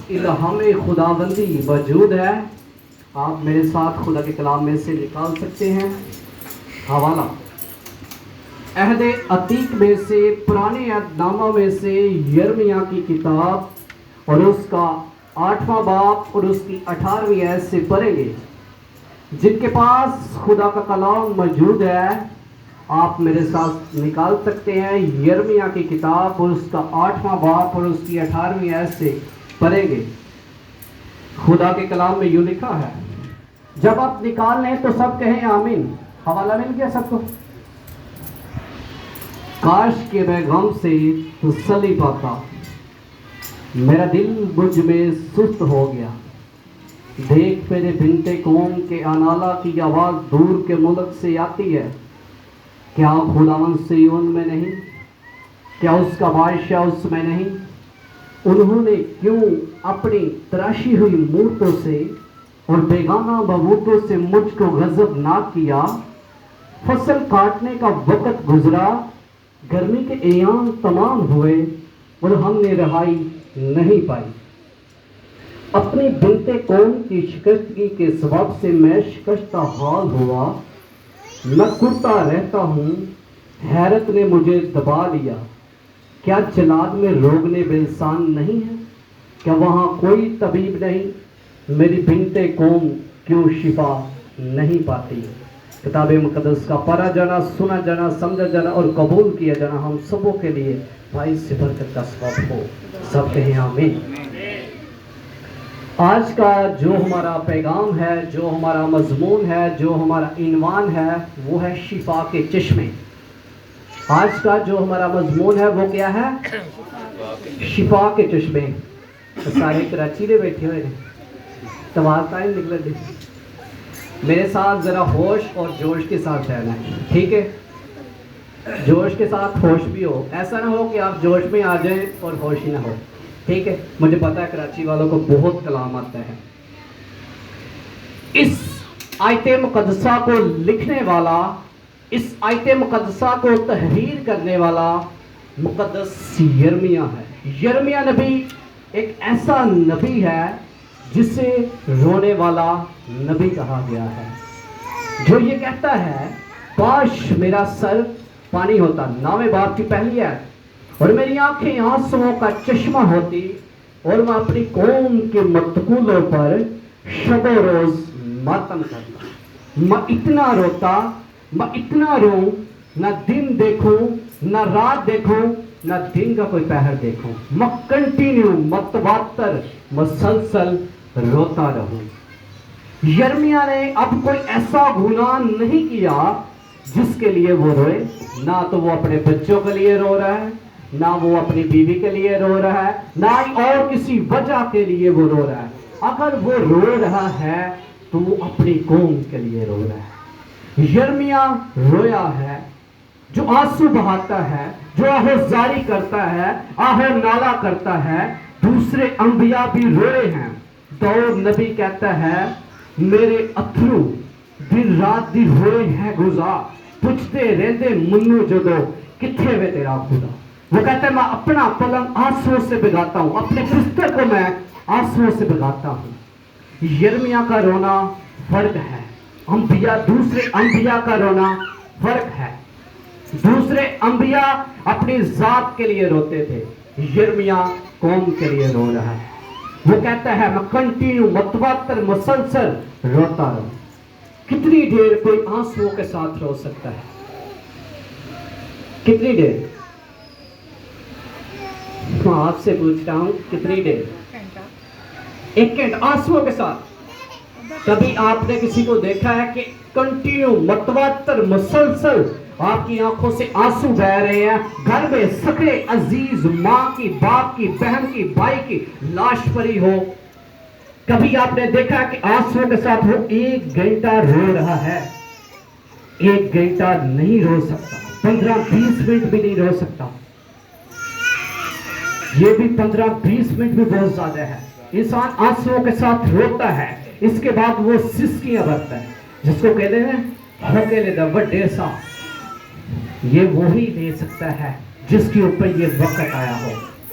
الہام خداوندی موجود ہے. آپ میرے ساتھ خدا کے کلام میں سے نکال سکتے ہیں. حوالہ عہد عتیق میں سے، پرانے عہد نامہ میں سے یرمیہ کی کتاب اور اس کا 8واں باب اور اس کی 18ویں آیت سے پڑھیں گے. جن کے پاس خدا کا کلام موجود ہے آپ میرے ساتھ نکال سکتے ہیں. یرمیہ کی کتاب اور اس کا 8واں باب اور اس کی 18ویں آیت سے پڑھیں گے. خدا کے کلام میں یوں لکھا ہے. جب آپ نکال لیں تو سب کہیں آمین. حوالہ مل گیا سب کو؟ کاش کہ میں غم سے تسلی پاتا، میرا دل مجھ میں سست ہو گیا. دیکھ میرے بنتے قوم کے انالہ کی آواز دور کے ملک سے آتی ہے. کیا خداوند صیون میں نہیں؟ کیا اس کا بادشاہ اس میں نہیں؟ انہوں نے کیوں اپنی تراشی ہوئی مورتوں سے اور بیگانہ ببوتوں سے مجھ کو غضب نہ کیا؟ فصل کاٹنے کا وقت گزرا، گرمی کے ایام تمام ہوئے اور ہم نے رہائی نہیں پائی. اپنی بنتے قوم کی شکستگی کے سبب سے میں شکستہ حال ہوا. میں کرتا رہتا ہوں، حیرت نے مجھے دبا لیا. کیا جلاد میں روگنے بلسان نہیں ہے؟ کیا وہاں کوئی طبیب نہیں؟ میری بنتے قوم کیوں شفا نہیں پاتی؟ کتاب مقدس کا پڑھا جانا، سنا جانا، سمجھا جانا اور قبول کیا جانا ہم سبوں کے لیے باعث برکت کا سبب ہو. سب کہیں آمین. آج کا جو ہمارا پیغام ہے، جو ہمارا مضمون ہے، جو ہمارا عنوان ہے وہ ہے شفا کے چشمے. آج کا جو ہمارا مضمون ہے وہ کیا ہے؟ شفا کے چشمے. سارے کراچی میں بیٹھے ہوئے ہیں، تمہارا ٹائم نکل دے. میرے ساتھ ذرا ہوش اور جوش کے ساتھ رہنا ہے، ٹھیک ہے؟ جوش کے ساتھ ہوش بھی ہو. ایسا نہ ہو کہ آپ جوش میں آ جائیں اور ہوش ہی نہ ہو، ٹھیک ہے؟ مجھے پتا ہے کراچی والوں کو بہت کلام آتا ہے. اس آیت مقدسہ کو لکھنے والا، اس آیت مقدسہ کو تحریر کرنے والا مقدس یرمیہ ہے. یرمیہ نبی ایک ایسا نبی ہے جسے رونے والا نبی کہا گیا ہے، جو یہ کہتا ہے کاش میرا سر پانی ہوتا، 9ویں باب کی پہلی ہے، اور میری آنکھیں آنسوؤں کا چشمہ ہوتی اور میں اپنی قوم کے متقولوں پر شب و روز ماتم کرتا. میں اتنا روتا، میں اتنا روں، نہ دن دیکھوں نہ رات دیکھوں نہ دن کا کوئی پہر دیکھوں. میں کنٹینیو متواتر مسلسل روتا رہوں. یرمیہ نے اب کوئی ایسا گناہ نہیں کیا جس کے لیے وہ روئے. نہ تو وہ اپنے بچوں کے لیے رو رہا ہے، نہ وہ اپنی بیوی کے لیے رو رہا ہے، نہ ہی اور کسی وجہ کے لیے وہ رو رہا ہے. اگر وہ رو رہا ہے تو وہ اپنی قوم کے لیے رو رہا ہے. یرمیہ رویا ہے، جو آنسو بہاتا ہے، جو آہوزاری کرتا ہے، آہو نالا کرتا ہے. دوسرے انبیاء بھی روئے ہیں. داؤد نبی کہتا ہے میرے اتھرو دن رات دی ہوئے ہیں گزار، پوچھتے رہتے منو جدو کتھے وے تیرا خدا. وہ کہتا ہے میں اپنا پلنگ آنسو سے بگاتا ہوں، اپنے بستر کو میں آنسو سے بگاتا ہوں. یرمیہ کا رونا فرق ہے، انبیاء دوسرے انبیاء کا رونا فرق ہے. دوسرے انبیاء اپنی ذات کے لیے روتے تھے، یرمیہ قوم کے لیے رو رہا ہے. وہ کہتا ہے میں کنٹینیو متواتر مسلسل روتا رہوں. کتنی دیر کوئی آنسوؤں کے ساتھ رو سکتا ہے؟ کتنی دیر؟ میں آپ سے پوچھ رہا ہوں کتنی دیر؟ 1 گھنٹہ آنسوؤں کے ساتھ. کبھی آپ نے کسی کو دیکھا ہے کہ کنٹینیو متواتر مسلسل آپ کی آنکھوں سے آنسو بہ رہے ہیں؟ گھر میں سکے عزیز ماں کی، باپ کی، بہن کی، بھائی کی لاش پڑی ہو، کبھی آپ نے دیکھا کہ آنسو کے ساتھ وہ 1 گھنٹہ رو رہا ہے؟ 1 گھنٹہ نہیں رو سکتا، 15-20 منٹ بھی نہیں رو سکتا. یہ بھی 15-20 منٹ بھی بہت زیادہ ہے. انسان آنسو کے ساتھ روتا ہے، اس کے بعد وہ سسکیاں بھرتا ہے، جس کو کہتے ہیں ہوکے لے دا وڈے سا. یہ وہی لے سکتا ہے جس کے اوپر یہ وقت آیا ہو.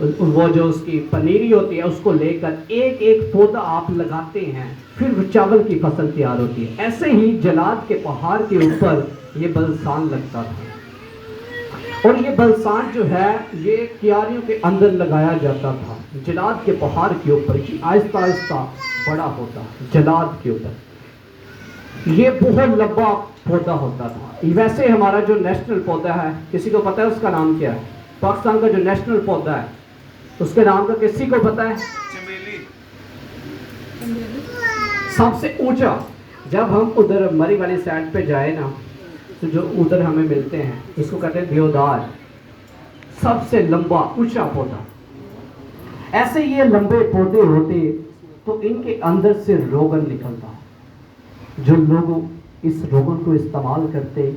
وہ جو اس کی پنیری ہوتی ہے اس کو لے کر ایک ایک پودا آپ لگاتے ہیں، پھر وہ چاول کی فصل تیار ہوتی ہے۔ ایسے ہی جلاد کے پہاڑ کے اوپر یہ بلسان لگتا تھا، اور یہ بلسان جو ہے یہ کیاریوں کے اندر لگایا جاتا تھا جلاد کے پہاڑ کے اوپر، آہستہ آہستہ بڑا ہوتا جلاد کے اوپر۔ یہ بہت لمبا پودا ہوتا تھا۔ ویسے ہمارا جو نیشنل پودا ہے، کسی کو پتہ ہے اس کا نام کیا ہے؟ پاکستان کا جو نیشنل پودا ہے اس کے نام کا کسی کو پتہ ہے؟ چمیلی۔ سب سے اونچا، جب ہم ادھر مری والی سائڈ پہ جائے نا تو جو ادھر ہمیں ملتے ہیں اس کو کہتے ہیں دیودار، سب سے لمبا اونچا پودا۔ ایسے یہ لمبے پودے ہوتے تو ان کے اندر سے روغن نکلتا، جو لوگ اس روغن کو استعمال کرتے،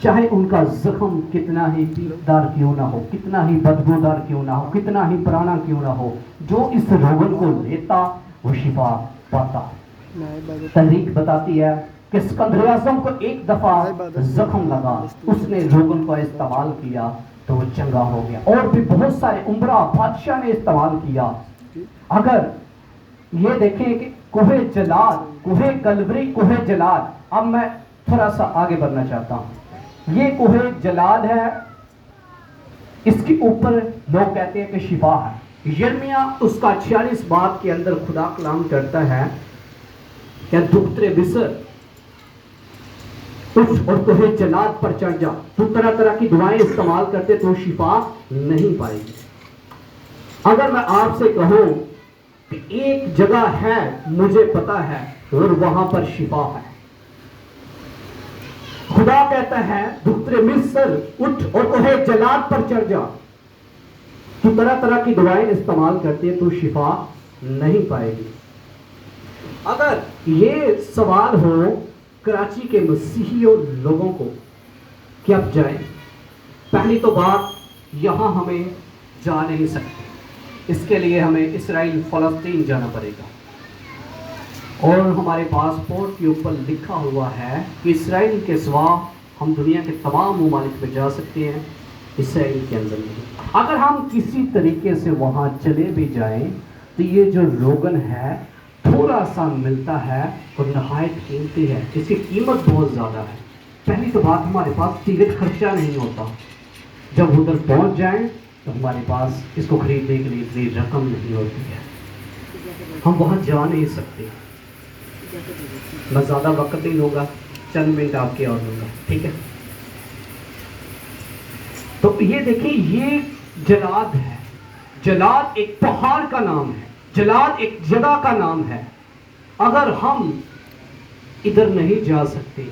چاہے ان کا زخم کتنا ہی پیدار کیوں نہ ہو، کتنا ہی بدبودار کیوں نہ ہو، کتنا ہی پرانا کیوں نہ ہو، جو اس روغن کو لیتا وہ شفا پاتا۔ تحریک بتاتی ہے کہ سکندر اعظم کو ایک دفعہ زخم لگا، اس نے روغن کو استعمال کیا تو وہ چنگا ہو گیا، اور بھی بہت سارے عمرہ بادشاہ نے استعمال کیا۔ اگر یہ دیکھیں کہ کوہ جلاد، کوہ کلوری، کوہ جلاد، اب میں تھوڑا سا آگے بڑھنا چاہتا ہوں۔ یہ کوہ جلاد ہے، اس کے اوپر لوگ کہتے ہیں کہ شفا ہے۔ یرمیہ اس کا 46 باب کے اندر خدا کلام کرتا ہے کہ دختر مصر اٹھ اور کوہ جلاد پر چڑھ جا، تو طرح طرح کی دعائیں استعمال کرتے تو شفا نہیں پائے گی۔ اگر میں آپ سے کہوں کہ ایک جگہ ہے مجھے پتا ہے اور وہاں پر شفا ہے، خدا کہتا ہے دختر مصر اٹھ اور کوہ جلاد پر چڑھ جا، تو طرح طرح کی دعائیں استعمال کرتے تو شفا نہیں پائے گی۔ اگر یہ سوال ہو کراچی کے مسیحیوں لوگوں کو کہ اب جائیں، پہلی تو بات یہاں ہمیں جا نہیں سکتے، اس کے لیے ہمیں اسرائیل فلسطین جانا پڑے گا، اور ہمارے پاسپورٹ کے اوپر لکھا ہوا ہے کہ اسرائیل کے سوا ہم دنیا کے تمام ممالک میں جا سکتے ہیں، اسرائیل کے اندر نہیں۔ اگر ہم کسی طریقے سے وہاں چلے بھی جائیں تو یہ جو روغن ہے تھوڑا سا ملتا ہے اور نہایت قیمتی ہے، اس کی قیمت بہت زیادہ ہے۔ پہلی تو بات ہمارے پاس ٹکٹ خرچہ نہیں ہوتا، جب ادھر پہنچ جائیں تو ہمارے پاس اس کو خریدنے کے لیے اتنی رقم نہیں ہوتی ہے، ہم وہاں جا نہیں سکتے۔ میں زیادہ وقت نہیں لوں گا، چند منٹ آپ کے اور لوں گا، ٹھیک ہے؟ تو یہ دیکھیں، یہ جلاد ہے۔ جلاد ایک پہاڑ کا نام ہے، جلاد ایک جگہ کا نام ہے۔ اگر ہم ادھر نہیں جا سکتے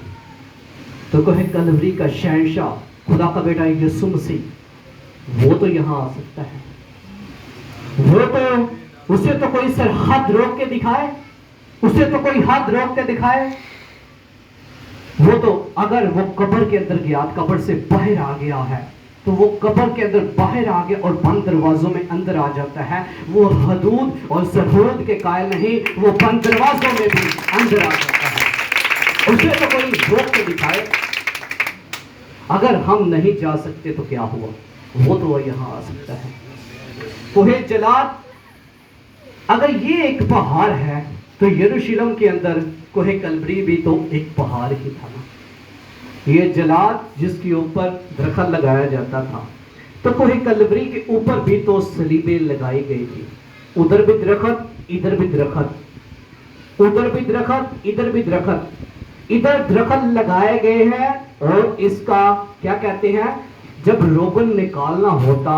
تو کوہ کلوری کا شہنشاہ، خدا کا بیٹا یسوع مسیح، وہ تو یہاں آ سکتا ہے۔ وہ تو، اسے تو کوئی سرحد روک کے دکھائے، اسے تو کوئی حد روک کے دکھائے۔ وہ تو اگر وہ قبر کے اندر گیا، قبر سے باہر آ گیا ہے تو وہ قبر کے اندر باہر آ گیا اور بند دروازوں میں اندر آ جاتا ہے۔ وہ حدود اور سرحد کے قائل نہیں، وہ بند دروازوں میں بھی اندر آ جاتا ہے۔ اسے تو کوئی روک کے دکھائے۔ اگر ہم نہیں جا سکتے تو کیا ہوا؟ وہ تو یہاں آ سکتا ہے۔ کوہ جلاد، اگر یہ ایک پہاڑ ہے تو یروشلم کے اندر کوہ کلوری بھی تو ایک پہاڑ ہی تھا نا۔ یہ جلاد جس کے اوپر درخت لگایا جاتا تھا، تو کوہ کلوری کے اوپر بھی تو صلیبیں لگائی گئی تھی۔ ادھر بھی درخت، ادھر بھی درخت، ادھر بھی درخت، ادھر بھی درخت، ادھر درخت لگائے گئے ہیں۔ اور اس کا کیا کہتے ہیں، جب روغن نکالنا ہوتا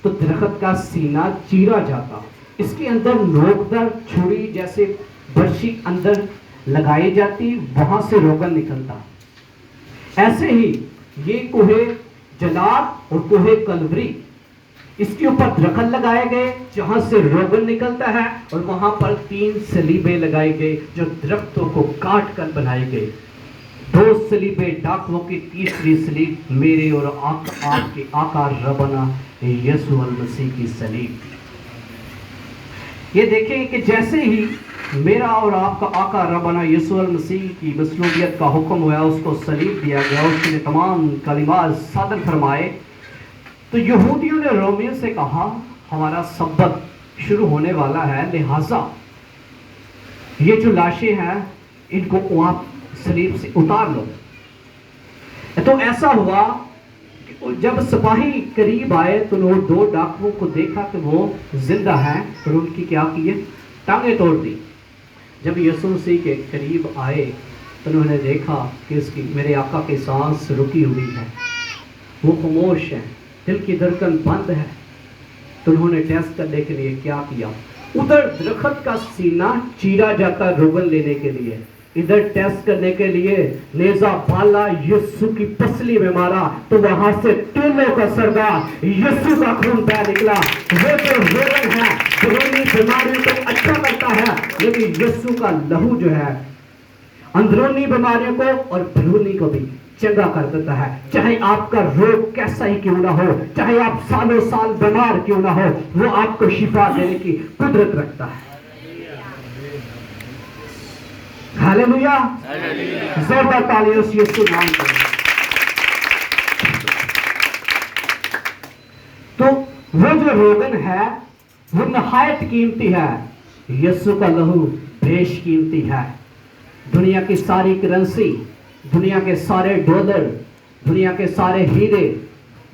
تو درخت کا سینہ چیرا جاتا، اس کے اندر نوکدار چھری جیسے برشی اندر لگائی جاتی، وہاں سے روغن نکلتا۔ ایسے ہی یہ کوہ جلاد اور کوہ کلوری، اس کے اوپر درخت لگائے گئے جہاں سے روغن نکلتا ہے، اور وہاں پر 3 صلیبیں لگائی گئی جو درختوں کو کاٹ کر بنائی گئی۔ 2 صلیبیں ڈاکووں کی، تیسری صلیب میرے اور آپ کے آقا ربنا یسوع المسیح کی صلیب۔ یہ دیکھیں کہ جیسے ہی میرا اور آپ کا آقا ربنا یسوع المسیح کی مصلوبیت کا حکم ہوا، اس کو صلیب دیا گیا، اس نے تمام کلمات صادر فرمائے، تو یہودیوں نے رومیوں سے کہا ہمارا سبت شروع ہونے والا ہے، لہٰذا یہ جو لاشیں ہیں ان کو آپ سلیب سے اتار لو۔ تو ایسا ہوا کہ جب سپاہی قریب آئے تو انہوں نے 2 ڈاکوؤں کو دیکھا کہ وہ زندہ ہیں، اور ان کی کیا کیے؟ ٹانگیں توڑ دی۔ جب یسوع مسیح کے قریب آئے تو انہوں نے دیکھا کہ اس کی میرے آقا کی سانس رکی ہوئی ہے، وہ خاموش ہے، دل کی دھڑکن بند ہے۔ تو انہوں نے ٹیسٹ کرنے کے لیے کیا کیا؟ ادھر درخت کا سینہ چیرا جاتا روغن لینے کے لیے، ادھر ٹیسٹ کرنے کے لیے نیزہ بالا یسوع کی پسلی میں مارا، تو وہاں سے تینوں کا سردار یسوع کا خون بہ نکلا۔ وہ جو روغن ہے بیرونی بیماریوں کو اچھا کرتا ہے، لیکن یسوع کا لہو جو ہے اندرونی بیماریوں کو اور بیرونی کو بھی چنگا کر دیتا ہے۔ چاہے آپ کا روگ کیسا ہی کیوں نہ ہو، چاہے آپ سالوں سال بیمار کیوں نہ ہو، وہ آپ کو شفا دینے کی قدرت رکھتا ہے۔ ہاللویا، زوردار تالیوں سے یسوع نام کریں۔ تو وہ جو روغن ہے وہ نہایت قیمتی ہے، یسوع کا لہو بیش قیمتی ہے۔ دنیا کی ساری کرنسی، دنیا کے سارے ڈالر، دنیا کے سارے ہیرے،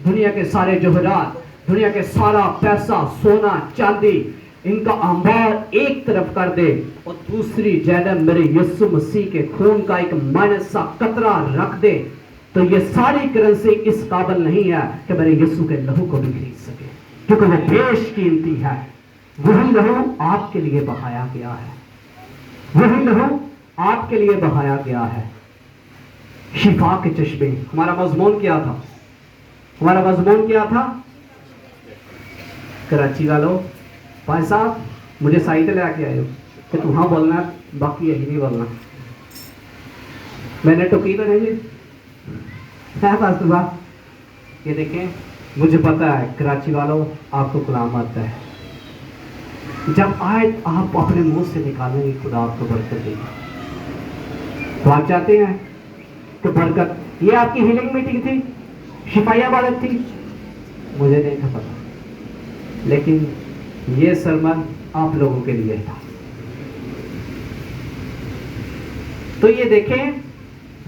دنیا کے سارے جوہرات، دنیا کے سارا پیسہ، سونا چاندی، ان کا انبار ایک طرف کر دے اور دوسری جانب میرے یسوع مسیح کے خون کا ایک مائنس سا قطرہ رکھ دے، تو یہ ساری کرنسی اس قابل نہیں ہے کہ میرے یسوع کے لہو کو بھی خرید سکے، کیونکہ وہ بیش قیمتی ہے۔ وہی لہو آپ کے لیے بہایا گیا ہے، وہی لہو آپ کے لیے بہایا گیا ہے۔ شفا کے چشمے، ہمارا مضمون کیا تھا؟ ہمارا مضمون کیا تھا؟ کراچی والوں، بھائی صاحب مجھے سائٹ لے کے آئے ہو کہ تم ہاں بولنا ہے، باقی یہی نہیں بولنا۔ میں نے تو کی تو نہیں ہے پاس صاحب، یہ دیکھیں مجھے پتا ہے کراچی والوں آپ کو کلام آتا ہے، جب آیت آپ اپنے منہ سے نکالیں گے خدا آپ کو برکت دے گا۔ تو آپ چاہتے ہیں کہ برکت، یہ آپ کی ہیلنگ میٹنگ تھی، شفائیہ عبادت تھی، مجھے نہیں تھا پتا، لیکن یہ سرمن آپ لوگوں کے لیے تھا۔ تو یہ دیکھیں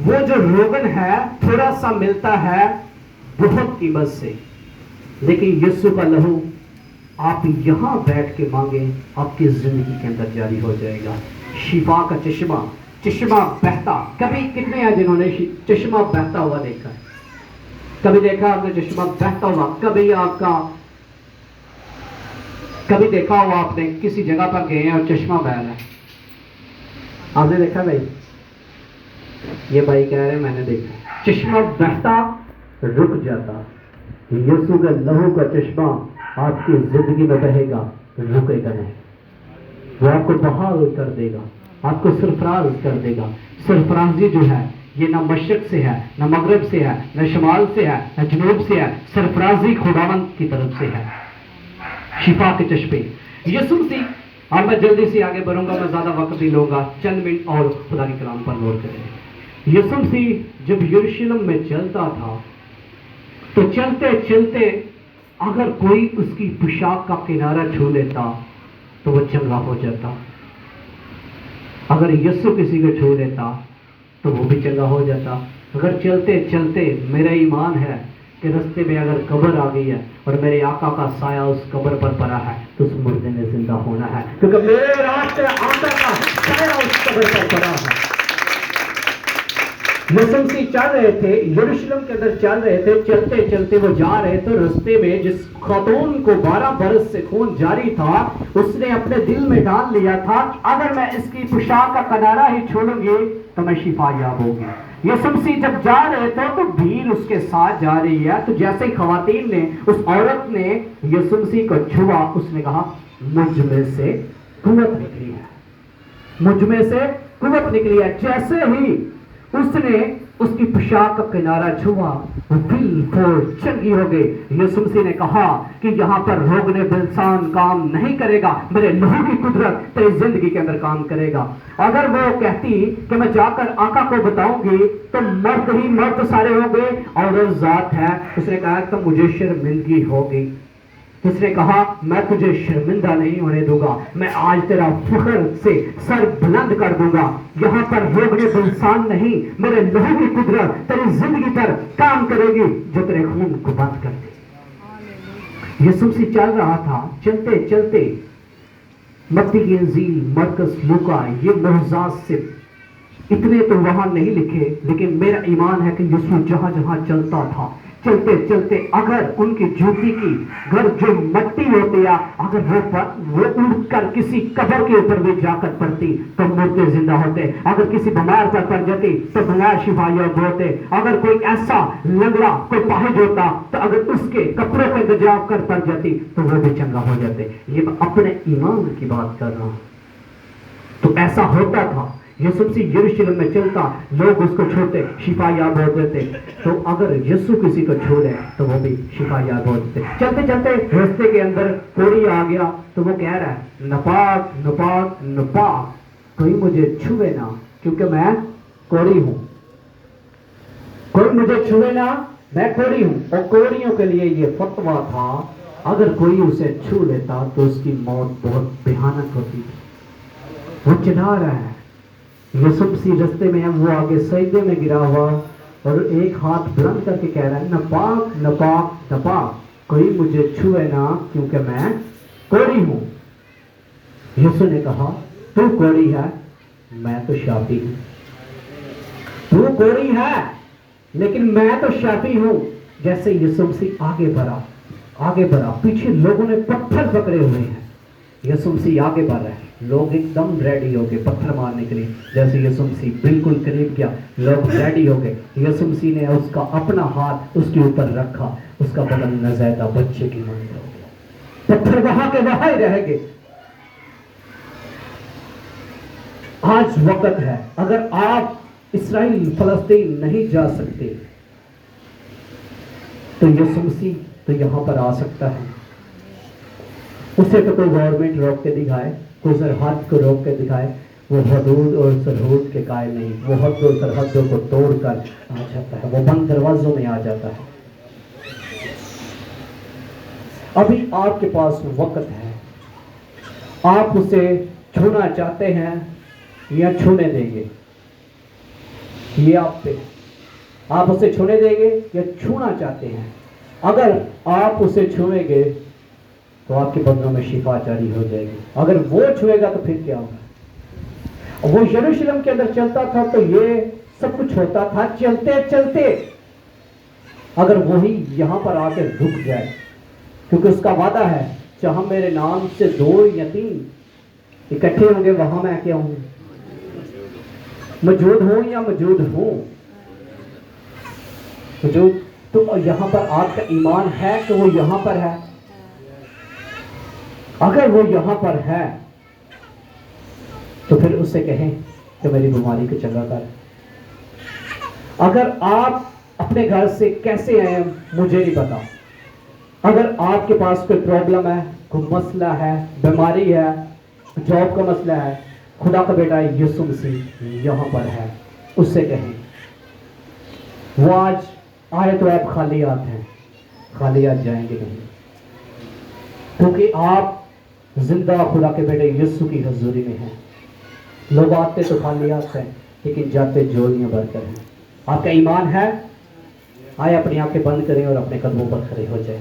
وہ جو روغن ہے تھوڑا سا ملتا ہے بہت قیمت سے، لیکن یسوع کا لہو آپ یہاں بیٹھ کے مانگیں، آپ کی زندگی کے اندر جاری ہو جائے گا۔ شفا کا چشمہ، چشمہ بہتا، کبھی کتنے ہیں جنہوں نے چشمہ بہتا ہوا دیکھا ہے؟ کبھی دیکھا آپ نے چشمہ بہتا ہوا؟ کبھی آپ کا کبھی دیکھا ہوا آپ نے کسی جگہ پر گئے ہیں اور چشمہ بہ رہا ہے؟ آپ نے دیکھا بھائی؟ یہ بھائی کہہ رہے ہیں میں نے دیکھا، چشمہ بہتا رک جاتا۔ یسوع کے لہو کا چشمہ آپ کی زندگی میں بہے گا، رکے گا نہیں، وہ آپ کو بحال کر دے گا، آپ کو سرفراز کر دے گا۔ سرفرازی جو ہے یہ نہ مشرق سے ہے، نہ مغرب سے ہے، نہ شمال سے ہے، نہ جنوب سے ہے، سرفرازی خداوند کی طرف سے ہے۔ شفا کے چشمے، یسوع مسیح، اب میں جلدی سے آگے بڑھوں گا، میں زیادہ وقت نہیں لوں گا، چند منٹ اور خدا کے کلام پر غور کریں۔ یسوع مسیح جب یروشلم میں چلتا تھا تو چلتے چلتے اگر کوئی اس کی پوشاک کا کنارہ چھو لیتا تو وہ چنگا ہو جاتا، اگر یسوع کسی کو چھو لیتا تو وہ بھی چنگا ہو جاتا۔ اگر چلتے چلتے میرا ایمان ہے کہ رستے میں اگر قبر آ گئی ہے اور میرے آقا کا سایہ اس قبر پر پڑا ہے تو اس مردے نے زندہ ہونا ہے، کیونکہ میرے راستے آقا کا سایہ اس قبر پر پڑا ہے۔ یسوع مسیح چل رہے تھے، یروشلم کے اندر چل رہے تھے، چلتے چلتے وہ جا رہے تھے، رستے میں جس خاتون کو 12 برس سے خون جاری تھا اس نے اپنے دل میں ڈال لیا تھا کہ اگر میں اس کی پوشاک کا کنارہ ہی چھوڑوں گی تو میں شفا یاب ہوگی۔ یسوع مسیح جب جا رہے تھے تو بھیڑ اس کے ساتھ جا رہی ہے، تو جیسے ہی خواتین نے، اس عورت نے یسوع مسیح کو چھوا، اس نے کہا مجھ میں سے قوت نکلی ہے، مجھ میں سے قوت نکلی ہے۔ جیسے ہی اس نے اس کی پوشاک کا کنارہ چھوا وہ بالکل چنگی ہو گئی۔ یسوع مسیح نے کہا کہ یہاں پر روغن بلسان کام نہیں کرے گا، میرے لہو کی قدرت تیری زندگی کے اندر کام کرے گا۔ اگر وہ کہتی کہ میں جا کر آقا کو بتاؤں گی تو مرد ہی مرد سارے ہوں گے، اور ذات ہے، اس نے کہا کہ مجھے شرمندگی ہوگی۔ اس نے کہا میں تجھے شرمندہ نہیں ہونے دوں گا، میں آج تیرا فخر سے سر بلند کر دوں گا۔ یہاں پر روغن بلسان نہیں، میرے لہو کی قدرت تیری زندگی پر کام کرے گی جو تیرے خون کو بند کر دے۔ یسوع مسیح چل رہا تھا، چلتے چلتے متی کی انجیل، مرکز، لوکا، یہ معجزات سے اتنے تو وہاں نہیں لکھے، لیکن میرا ایمان ہے کہ یسوع جہاں جہاں چلتا تھا، چلتے چلتے اگر ان کی جوتی کی گھر جو مٹی ہوتی ہے، اگر وہ اڑ کر کسی قبر کے اوپر بھی جا کر پڑتی تو مردے زندہ ہوتے، اگر کسی بیمار پر پڑ جاتی تو بیمار شفا یاب ہوتے، اگر کوئی ایسا لنگڑا کوئی پاہج ہوتا تو اگر اس کے کپڑوں پہ جا کر پڑ جاتی تو وہ بھی چنگا ہو جاتے۔ یہ میں اپنے ایمان کی بات کر رہا ہوں۔ تو ایسا ہوتا تھا، یسوع مسیح یروشلم میں چلتا، لوگ اس کو چھوتے، شفا یاب ہو دیتے۔ تو اگر یسوع کسی کو چھو لے تو وہ بھی شفا یاب ہو دیتے۔ چلتے چلتے راستے کے اندر کوڑی آ گیا تو وہ کہہ رہا ہے نپاک نپاک نپاک، کوئی مجھے چھوے نہ کیونکہ میں کوڑی ہوں، کوئی مجھے چھوے نہ میں کوڑی ہوں۔ اور کوڑیوں کے لیے یہ فتویٰ تھا، اگر کوئی اسے چھو لیتا تو اس کی موت بہت بھیانک ہوتی تھی۔ وہ چلا رہا ہے، یسوع مسیح رستے میں ہے، وہ آگے سجدے میں گرا ہوا اور ایک ہاتھ بلند کر کے کہہ رہا ہے نپاک نپاک نپاک، کوئی مجھے چھوئے نہ کیونکہ میں کوڑی ہوں۔ یسوع نے کہا تو کوڑی ہے، میں تو شافی ہوں۔ تو کوڑی ہے لیکن میں تو شافی ہوں۔ جیسے یسوع مسیح آگے بڑھا، پیچھے لوگوں نے پتھر پکڑے ہوئے ہیں، یسوع مسیح آگے بڑھ رہا ہے، لوگ ایک دم ریڈی ہو گئے پتھر مارنے کے لیے۔ جیسے یسوع مسیح بالکل قریب کیا، لوگ ریڈی ہو گئے۔ یسوع مسیح نے اس کا اپنا ہاتھ اس کے اوپر رکھا، اس کا بدن نزیدہ بچے کی مانند ہو گیا، پتھر وہاں کے وہاں ہی رہ گئے۔ آج وقت ہے، اگر آپ اسرائیل فلسطین نہیں جا سکتے تو یسوع مسیح تو یہاں پر آ سکتا ہے۔ اسے تو کوئی گورنمنٹ روک کے دکھائے، کوئی سرحد کو روک کے دکھائے، وہ حدود اور سرحد کے قائل نہیں، وہ حد اور سرحدوں کو توڑ کر آ جاتا ہے، وہ بند دروازوں میں آ جاتا ہے۔ ابھی آپ کے پاس وقت ہے، آپ اسے چھونا چاہتے ہیں یا چھونے دیں گے؟ یہ آپ پہ، آپ اسے چھونے دیں گے یا چھونا چاہتے ہیں؟ اگر آپ اسے چھوئیں گے تو آپ کے بدنوں میں شفا جاری ہو جائے گی، اگر وہ چھوئے گا تو پھر کیا ہوگا؟ وہ یروشلم کے اندر چلتا تھا تو یہ سب کچھ ہوتا تھا، چلتے چلتے اگر وہی یہاں پر آ کے رک جائے، کیونکہ اس کا وعدہ ہے جہاں میرے نام سے 2 یا 3 اکٹھے ہوں گے وہاں میں کیا ہوں، موجود ہوں یا موجود ہوں، موجود۔ تو یہاں پر آپ کا ایمان ہے کہ وہ یہاں پر ہے؟ اگر وہ یہاں پر ہے تو پھر اس سے کہیں کہ میری بیماری کو چنگا کر۔ اگر آپ اپنے گھر سے کیسے آئے مجھے نہیں پتا، اگر آپ کے پاس کوئی پرابلم ہے، کوئی مسئلہ ہے، بیماری ہے، جاب کا مسئلہ ہے، خدا کا بیٹا یسوع مسیح یہاں پر ہے، اس سے کہیں۔ وہ آج آئے تو آپ خالی ہاتھ ہیں، خالی ہاتھ جائیں گے نہیں، کیونکہ آپ زندہ خدا کے بیٹے یسوع کی حضوری میں ہیں۔ لوگ آتے تو خالی ہاتھ ہیں لیکن جاتے جولیاں بھر کر ہیں۔ آپ کا ایمان ہے؟ آئے اپنی آنکھیں بند کریں اور اپنے قدموں پر کھڑے ہو جائیں۔